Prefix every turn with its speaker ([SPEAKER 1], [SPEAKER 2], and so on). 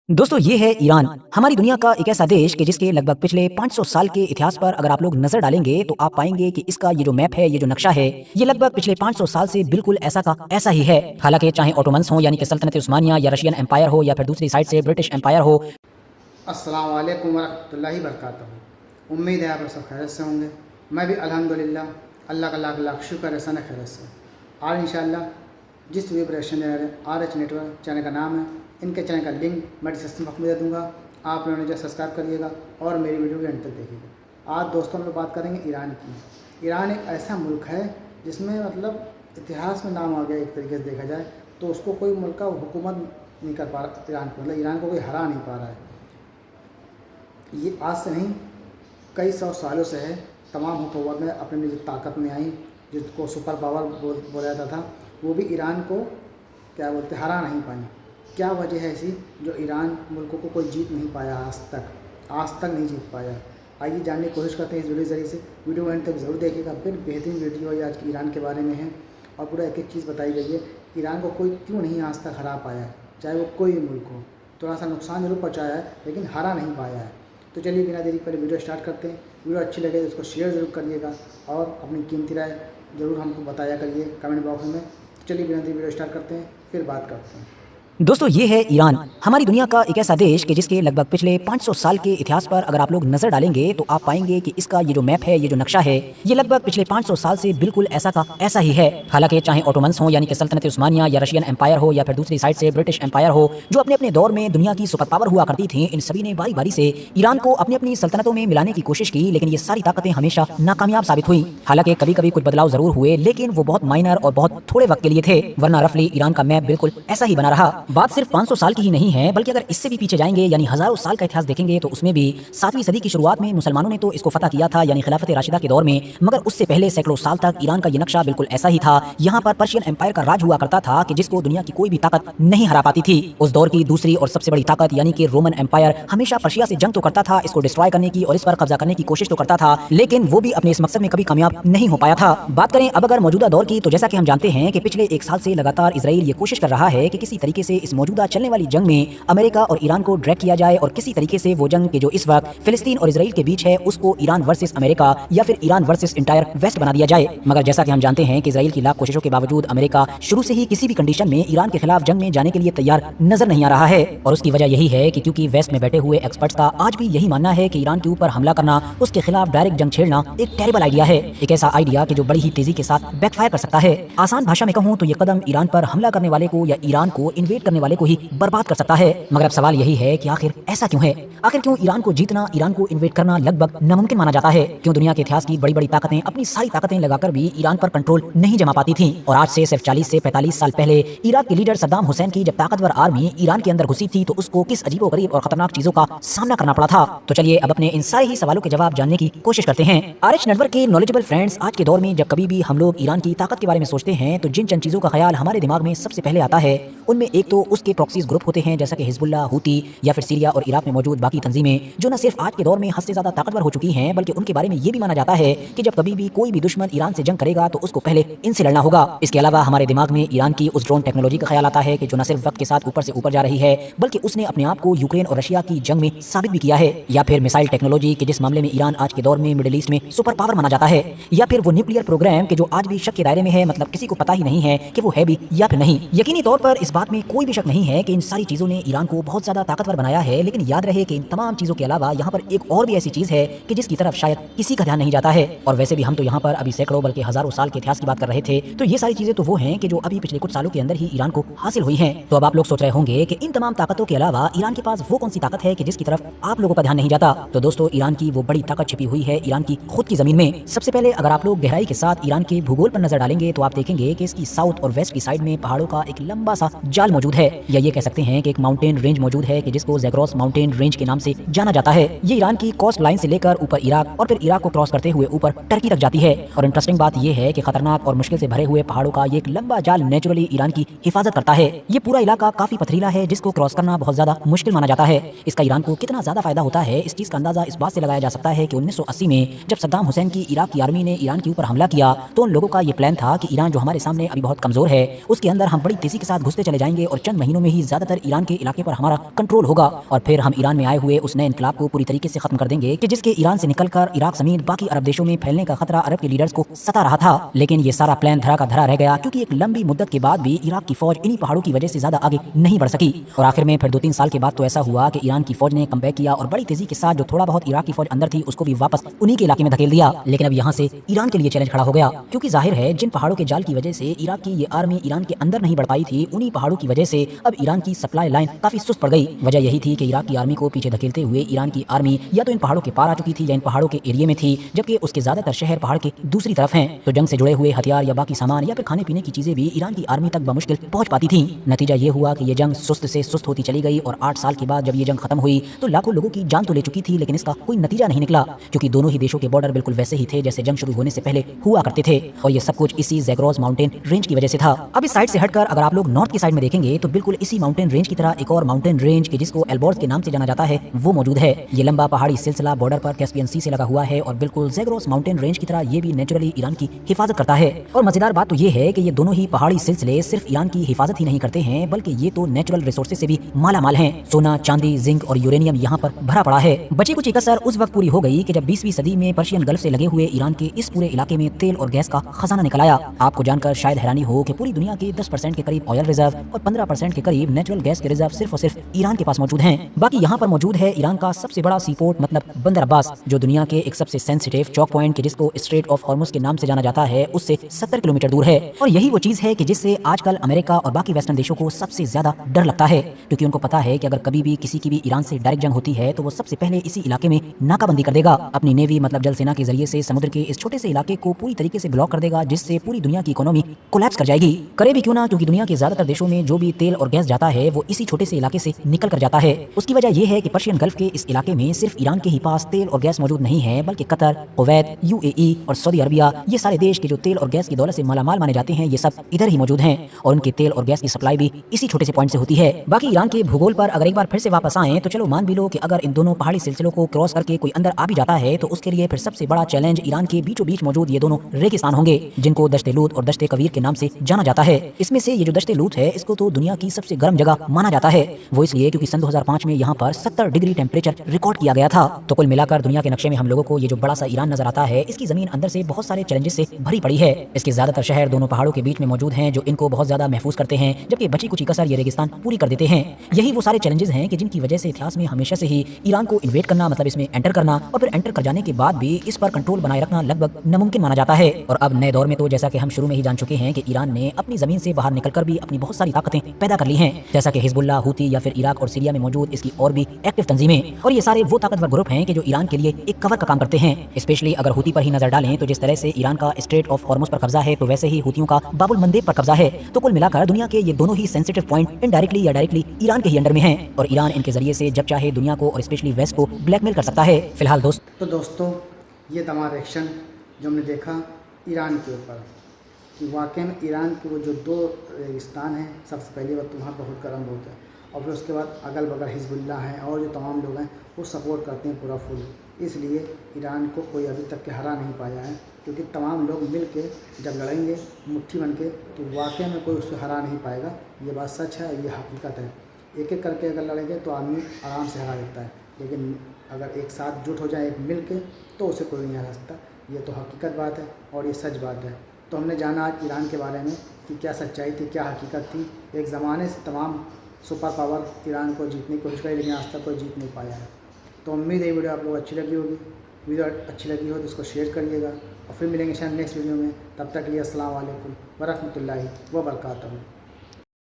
[SPEAKER 1] दोस्तों ये है ईरान। हमारी दुनिया का एक ऐसा देश कि जिसके लगभग पिछले 500 साल के इतिहास पर अगर आप लोग नजर डालेंगे तो आप पाएंगे कि इसका ये जो मैप है, ये जो नक्शा है, ये लगभग पिछले 500 साल से बिल्कुल ऐसा का ऐसा ही है। हालांकि चाहे ओटोमन्स हो यानी कि सल्तनत उस्मानिया या रशियन एम्पायर हो या फिर दूसरी साइड से ब्रिटिश एम्पायर हो।
[SPEAKER 2] अस्सलाम वालेकुम वरहमतुल्लाहि वबरकातुहू। उम्मीद है आप लोग सब खैरियत से होंगे। मैं भी अल्हम्दुलिल्लाह अल्लाह का लाख लाख शुक्र है, सन खैरियत से। आज इंशाअल्लाह जिस web restaurant RH network channel का नाम है, इनके चैनल का लिंक मैं डिस्क्रिप्शन बॉक्स में दे दूँगा। आप लोगों ने जो सब्सक्राइब करिएगा और मेरी वीडियो के अंत तक देखिएगा। आज दोस्तों हम लोग बात करेंगे ईरान की। ईरान एक ऐसा मुल्क है जिसमें मतलब इतिहास में नाम आ गया। एक तरीके से देखा जाए तो उसको कोई मुल्क का हुकूमत नहीं कर पा रहा। ईरान को मतलब ईरान को कोई हरा नहीं पा रहा है। ये आज से नहीं, कई सौ सालों से है। तमाम हुकूमत में अपनी जो ताकत में आई, जिसको सुपर पावर बोला जाता था, वो भी ईरान को क्या बोलते हरा नहीं पाई। क्या वजह है ऐसी जो ईरान मुल्कों को कोई जीत नहीं पाया आज तक नहीं जीत पाया। आइए जानने की कोशिश करते हैं इस वीडियो के ज़रिए से। वीडियो एंड तक ज़रूर देखिएगा। फिर बेहतरीन वीडियो ये आज की ईरान के बारे में है और पूरा एक एक चीज़ बताई गई है। ईरान को कोई क्यों नहीं आज तक हरा पाया है, चाहे वो कोई भी मुल्क हो। थोड़ा सा नुकसान जरूर पहुँचाया है लेकिन हरा नहीं पाया है। तो चलिए बिना देरी पहले वीडियो स्टार्ट करते हैं। वीडियो अच्छी लगे तो उसको शेयर ज़रूर करिएगा और अपनी कीमती राय ज़रूर हमको बताया करिए कमेंट बॉक्स में। तो चलिए बिना देरी वीडियो स्टार्ट करते हैं, फिर बात करते हैं।
[SPEAKER 1] दोस्तों ये है ईरान। हमारी दुनिया का एक ऐसा देश कि जिसके लगभग पिछले 500 साल के इतिहास पर अगर आप लोग नजर डालेंगे तो आप पाएंगे कि इसका ये जो मैप है, ये जो नक्शा है, ये लगभग पिछले 500 साल से बिल्कुल ऐसा का ऐसा ही है। हालांकि चाहे ओटोमन्स हो यानी कि सल्तनत उस्मानिया या रशियन एम्पायर हो या फिर दूसरी साइड से ब्रिटिश एम्पायर हो, जो अपने अपने दौर में दुनिया की सुपर पावर हुआ करती थी, इन सभी ने बारी बारी से ईरान को अपनी अपनी सल्तनतों में मिलाने की कोशिश की, लेकिन ये सारी ताकतें हमेशा नाकामयाब साबित हुई। हालांकि कभी कभी कुछ बदलाव जरूर हुए, लेकिन वो बहुत माइनर और बहुत थोड़े वक्त के लिए थे, वरना रफली ईरान का मैप बिल्कुल ऐसा ही बना रहा। बात सिर्फ 500 साल की ही नहीं है, बल्कि अगर इससे भी पीछे जाएंगे यानी हजारों साल का इतिहास देखेंगे तो उसमें भी 7वीं सदी की शुरुआत में मुसलमानों ने तो इसको फतह किया था यानी खिलाफत राशिदा के दौर में, मगर उससे पहले सैकड़ों साल तक ईरान का ये नक्शा बिल्कुल ऐसा ही था। यहाँ पर पर्शियन एम्पायर का राज हुआ करता था कि जिसको दुनिया की कोई भी ताकत नहीं हरा पाती थी। उस दौर की दूसरी और सबसे बड़ी ताकत यानी कि रोमन एम्पायर हमेशा पर्शिया से जंग तो करता था, इसको डिस्ट्रॉय करने की और इस पर कब्जा करने की कोशिश तो करता था, लेकिन वो भी अपने इस मकसद में कभी कामयाब नहीं हो पाया था। बात करें अब अगर मौजूदा दौर की, तो जैसा कि हम जानते हैं कि पिछले 1 साल से लगातार इजराइल ये कोशिश कर रहा है कि किसी तरीके से इस मौजूदा चलने वाली जंग में अमेरिका और ईरान को ड्रैग किया जाए और किसी तरीके से वो जंग के जो इस वक्त फिलिस्तीन और इजराइल के बीच है उसको ईरान वर्सेस अमेरिका या फिर ईरान वर्सेस इंटायर वेस्ट बना दिया जाए। मगर जैसा कि हम जानते हैं कि इजराइल की लाख कोशिशों के बावजूद अमेरिका शुरू से ही किसी भी कंडीशन में ईरान के खिलाफ जंग में जाने के लिए तैयार नजर नहीं आ रहा है। और उसकी वजह यही है कि क्योंकि वेस्ट में बैठे हुए एक्सपर्ट्स का आज भी यही मानना है कि ईरान के ऊपर हमला करना, उसके खिलाफ डायरेक्ट जंग छेड़ना एक टेरिबल आइडिया है, एक ऐसा आइडिया कि जो बड़ी ही तेजी के साथ बैकफायर कर सकता है। आसान भाषा में कहूं तो ये कदम ईरान पर हमला करने वाले को या ईरान को इन्वेड करने वाले को ही बर्बाद कर सकता है। मगर अब सवाल यही है कि आखिर ऐसा क्यों है? आखिर क्यों ईरान को जीतना, ईरान को इन्वेड करना लगभग नामुमकिन माना जाता है? क्यों दुनिया के इतिहास की बड़ी बड़ी ताकतें अपनी सारी ताकतें लगाकर भी ईरान पर कंट्रोल नहीं जमा पाती थीं? और आज से सिर्फ 40 से 45 साल पहले इराक के लीडर सद्दाम हुसैन की जब ताकतवर आर्मी ईरान के अंदर घुसी थी तो उसको किस अजीबोगरीब और खतरनाक चीजों का सामना करना पड़ा था। तो चलिए अब अपने इन सारे ही सवालों के जवाब जानने की कोशिश करते हैं। RH नेटवर्क के नॉलेजेबल फ्रेंड्स, आज के दौर में जब कभी भी हम लोग ईरान की ताकत के बारे में सोचते हैं तो जिन चंद चीजों का ख्याल हमारे दिमाग में सबसे पहले आता है उनमें एक तो उसके प्रॉक्सीज ग्रुप होते हैं, जैसा कि हिजबुल्लाह, हूती या फिर सीरिया और इराक में मौजूद बाकी तंजीमें, जो न सिर्फ आज के दौर में हद से ज्यादा ताकतवर हो चुकी हैं, बल्कि उनके बारे में ये भी माना जाता है कि जब कभी भी कोई भी दुश्मन ईरान से जंग करेगा तो उसको पहले इनसे लड़ना होगा। इसके अलावा हमारे दिमाग में ईरान की उस ड्रोन टेक्नोलॉजी का ख्याल आता है कि जो न सिर्फ वक्त के साथ ऊपर से ऊपर जा रही है, बल्कि उसने अपने आप को यूक्रेन और रशिया की जंग में साबित भी किया है। या फिर मिसाइल टेक्नोलॉजी के जिस मामले में ईरान आज के दौर में मिडिल ईस्ट में सुपर पावर माना जाता है। या फिर वो न्यूक्लियर प्रोग्राम के जो आज भी शक के दायरे में है, मतलब किसी को पता ही नहीं है कि वो है भी या फिर नहीं। यकीनी तौर पर इस बात में कोई भी शक नहीं है कि इन सारी चीजों ने ईरान को बहुत ज्यादा ताकतवर बनाया है, लेकिन याद रहे कि इन तमाम चीजों के अलावा यहाँ पर एक और भी ऐसी चीज है कि जिसकी तरफ शायद किसी का ध्यान नहीं जाता है। और वैसे भी हम तो यहाँ पर अभी सैकड़ों बल्कि हजारों साल के इतिहास की बात कर रहे थे, तो ये सारी चीजें तो वो हैं कि जो अभी पिछले कुछ सालों के अंदर ही ईरान को हासिल हुई हैं। तो अब आप लोग सोच रहे होंगे कि इन तमाम ताकतों के अलावा ईरान के पास वो कौन सी ताकत है कि जिसकी तरफ आप लोगों का ध्यान नहीं जाता। तो दोस्तों ईरान की वो बड़ी ताकत छिपी हुई है ईरान की खुद की जमीन में। सबसे पहले अगर आप लोग गहराई के साथ ईरान के भूगोल पर नजर डालेंगे तो आप देखेंगे कि इसकी साउथ और वेस्ट की साइड में पहाड़ों का एक लंबा सा जाल मौजूद है, या ये कह सकते हैं कि एक माउंटेन रेंज मौजूद है कि जिसको ज़ैग्रोस माउंटेन रेंज के नाम से जाना जाता है। ये ईरान की कोस्ट लाइन से लेकर ऊपर इराक और फिर इराक को क्रॉस करते हुए ऊपर टर्की तक जाती है। और इंटरेस्टिंग बात यह है कि खतरनाक और मुश्किल से भरे हुए पहाड़ों का ये एक लंबा जाल नेचुरली ईरान की हिफाजत करता है। ये पूरा इलाका काफी पथरीला है जिसको क्रॉस करना बहुत ज्यादा मुश्किल माना जाता है। इसका ईरान को कितना ज्यादा फायदा होता है इस चीज का अंदाजा इस बात से लगाया जा सकता है कि 1980 में जब सद्दाम हुसैन की इराक की आर्मी ने ईरान के ऊपर हमला किया तो उन लोगों का ये प्लान था कि ईरान जो हमारे सामने अभी बहुत कमजोर है उसके अंदर हम बड़ी तेजी के साथ घुसते चले जाएंगे और और चंद महीनों में ही ज़्यादातर ईरान के इलाके पर हमारा कंट्रोल होगा और फिर हम ईरान में आए हुए उस नए इनकलाब को पूरी तरीके से खत्म कर देंगे कि जिसके ईरान से निकलकर इराक समेत बाकी अरब देशों में फैलने का खतरा अरब के लीडर्स को सता रहा था। लेकिन ये सारा प्लान धरा का धरा रह गया क्योंकि एक लंबी मुद्दत के बाद भी इराक की फौज इन्हीं पहाड़ों की वजह से ज्यादा आगे नहीं बढ़ सकी और आखिर में फिर 2-3 साल के बाद तो ऐसा हुआ कि ईरान की फौज ने कमबैक किया और बड़ी तेजी के साथ जो थोड़ा बहुत इराक की फौज अंदर थी उसको भी वापस उन्हीं के इलाके में धकेल दिया। लेकिन अब यहाँ से ईरान के लिए चैलेंज खड़ा हो गया क्योंकि जाहिर है जिन पहाड़ों के जाल की वजह से इराक की ये आर्मी ईरान के अंदर नहीं बढ़ पाई थी, उन्हीं पहाड़ों की वजह से अब ईरान की सप्लाई लाइन काफी सुस्त पड़ गई। वजह यही थी कि इराक की आर्मी को पीछे धकेलते हुए ईरान की आर्मी या तो इन पहाड़ों के पार आ चुकी थी या इन पहाड़ों के एरिया में थी, जबकि उसके ज्यादातर शहर पहाड़ के दूसरी तरफ हैं। तो जंग से जुड़े हुए हथियार या बाकी सामान या फिर खाने पीने की चीजें भी ईरान की आर्मी तक बमुश्किल पहुंच पाती थी। नतीजा ये हुआ कि ये जंग सुस्त से सुस्त होती चली गई और 8 साल के बाद जब ये जंग खत्म हुई तो लाखों लोगों की जान तो ले चुकी थी, लेकिन इसका कोई नतीजा नहीं निकला क्योंकि दोनों ही देशों के बॉर्डर बिल्कुल वैसे ही थे जैसे जंग शुरू होने से पहले हुआ करते थे और ये सब कुछ इसी ज़ैग्रोस माउंटेन रेंज की वजह से था। अब इस साइड से हटकर अगर आप लोग नॉर्थ की साइड में देखेंगे तो बिल्कुल इसी माउंटेन रेंज की तरह एक और माउंटेन रेंज के जिसको एल्बोर्स के नाम से जाना जाता है वो मौजूद है। ये लंबा पहाड़ी सिलसिला बॉर्डर पर कैस्पियन सी से लगा हुआ है और बिल्कुल ज़ैग्रोस माउंटेन रेंज की तरह ये भी नेचुरली ईरान की हिफाजत करता है। और मजेदार बात तो ये है कि ये दोनों ही पहाड़ी सिलसिले सिर्फ ईरान की हिफाजत ही नहीं करते हैं बल्कि ये तो नेचुरल रिसोर्सेज से भी माला माल हैं। सोना, चांदी, जिंक और यूरेनियम यहाँ पर भरा पड़ा है। बची कुछ कसर उस वक्त पूरी हो गई कि जब 20वीं सदी में पर्शियन गल्फ से लगे हुए ईरान के इस पूरे इलाके में तेल और गैस का खजाना निकल आया। आपको जानकर शायद हैरानी हो कि पूरी दुनिया के 10% के करीब ऑयल रिजर्व और 15% के करीब नेचुरल गैस के रिजर्व सिर्फ और सिर्फ ईरान के पास मौजूद हैं। बाकी यहाँ पर मौजूद है ईरान का सबसे बड़ा सी पोर्ट मतलब बंदर अब्बास, जो दुनिया के एक सबसे सेंसिटिव चौक पॉइंट के जिसको स्ट्रेट ऑफ हॉर्मुज के नाम से जाना जाता है उससे 70 किलोमीटर दूर है। और यही वो चीज है कि जिससे आजकल अमेरिका और बाकी वेस्टर्न देशों को सबसे ज्यादा डर लगता है क्योंकि उनको पता है कि अगर कभी भी किसी की भी ईरान से डायरेक्ट जंग होती है तो वो सबसे पहले इसी इलाके में नाकाबंदी कर देगा, अपनी नेवी मतलब जल सेना के जरिए से समुद्र के इस छोटे से इलाके को पूरी तरीके से ब्लॉक कर देगा, जिससे पूरी दुनिया की इकोनॉमी कोलैप्स कर जाएगी। करे भी क्यों ना, क्योंकि दुनिया के ज्यादातर देशों में जो भी तेल और गैस जाता है वो इसी छोटे से इलाके से निकल कर जाता है। उसकी वजह यह है कि पर्शियन गल्फ के इस इलाके में सिर्फ ईरान के ही पास तेल और गैस मौजूद नहीं है बल्कि कतर, कुवैत, यूएई और सऊदी अरबिया, ये सारे देश के जो तेल और गैस की दौलत से मालामाल माने जाते हैं ये सब इधर ही मौजूद हैं और उनके तेल और गैस की सप्लाई भी इसी छोटे से पॉइंट से होती है। बाकी ईरान के भूगोल पर अगर एक बार फिर से वापस आए तो चलो मान भी लो कि अगर इन दोनों पहाड़ी सिलसिलों को क्रॉस करके कोई अंदर आ भी जाता है तो उसके लिए फिर सबसे बड़ा चैलेंज ईरान के बीचों बीच मौजूद ये दोनों रेगिस्तान होंगे जिनको दश्ते लूत और दश्ते कवीर के नाम से जाना जाता है। इसमें से ये जो दश्ते लूत है इसको तो दुनिया की सबसे गर्म जगह माना जाता है, वो इसलिए क्योंकि सन 2005 में यहाँ पर 70 डिग्री टेम्परेचर रिकॉर्ड किया गया था। तो कुल मिलाकर दुनिया के नक्शे में हम लोगों को ये जो बड़ा सा ईरान नजर आता है इसकी जमीन अंदर से बहुत सारे चैलेंजेस से भरी पड़ी है। इसके ज्यादातर शहर दोनों पहाड़ों के बीच में मौजूद हैं जो इनको बहुत ज्यादा महफूज करते हैं, जबकि बची कुछ कसर ये रेगिस्तान पूरी कर देते हैं। यही वो सारे चैलेंजेस हैं कि जिनकी वजह से इतिहास में हमेशा से ही ईरान को इन्वेड करना मतलब इसमें एंटर करना और फिर एंटर कर जाने के बाद भी इस पर कंट्रोल बनाए रखना लगभग नामुमकिन माना जाता है। और अब नए दौर में तो जैसा कि हम शुरू में ही जान चुके हैं कि ईरान ने अपनी जमीन से बाहर निकलकर भी अपनी बहुत सारी ताकतें पैदा कर ली हैं, जैसा कि हिजबुल्लाह, हूती या फिर इराक और सीरिया में मौजूद इसकी और भी एक्टिव तंजीमें। और ये सारे वो ताकतवर ग्रुप हैं कि जो ईरान के लिए एक कवर का काम करते हैं। स्पेशली अगर हूती पर ही नजर डालें तो जिस तरह से ईरान का स्ट्रेट ऑफ हॉर्मुज पर कब्जा है तो वैसे ही हूतियों का बाबुल मंदेब पर कब्जा है। तो कुल मिलाकर दुनिया के ये दोनों ही सेंसिटिव पॉइंट इनडायरेक्टली या डायरेक्टली ईरान के ही अंडर में हैं और ईरान इनके जरिए से जब चाहे दुनिया को और स्पेशली वेस्ट को ब्लैकमेल कर सकता है। फिलहाल
[SPEAKER 2] दोस्तों ये तमाम एक्शन जो हमने देखा ईरान के ऊपर कि वाकई में ईरान के वो जो 2 रेगिस्तान हैं, सबसे पहले बात तो वहाँ बहुत गर्म होता है और फिर उसके बाद अगल बगल हिजबुल्लाह हैं और जो तमाम लोग हैं वो सपोर्ट करते हैं पूरा फुल। इसलिए ईरान को कोई अभी तक के हरा नहीं पाया है क्योंकि तमाम लोग मिल के जब लड़ेंगे मुट्ठी बन के तो वाकई में कोई उससे हरा नहीं पाएगा। ये बात सच है, ये हकीकत है। एक एक करके अगर लड़ेंगे तो आदमी आराम से हरा देता है, लेकिन अगर एक साथ जुट हो जाए एक मिल के तो उसे कोई नहीं हरा सकता। ये तो हकीकत बात है और ये सच बात है। तो हमने जाना आज ईरान के बारे में कि क्या सच्चाई थी, क्या हकीकत थी। एक ज़माने से तमाम सुपर पावर ईरान को जीतने की कोशिश करी लेकिन आज तक कोई जीत नहीं पाया है। तो उम्मीद है वीडियो आप लोग अच्छी लगी होगी। वीडियो अच्छी लगी हो तो इसको शेयर करिएगा और फिर मिलेंगे शायद नेक्स्ट वीडियो में। तब तक के लिए अस्सलाम वालेकुम वरहमतुल्लाहि व बरकातहू।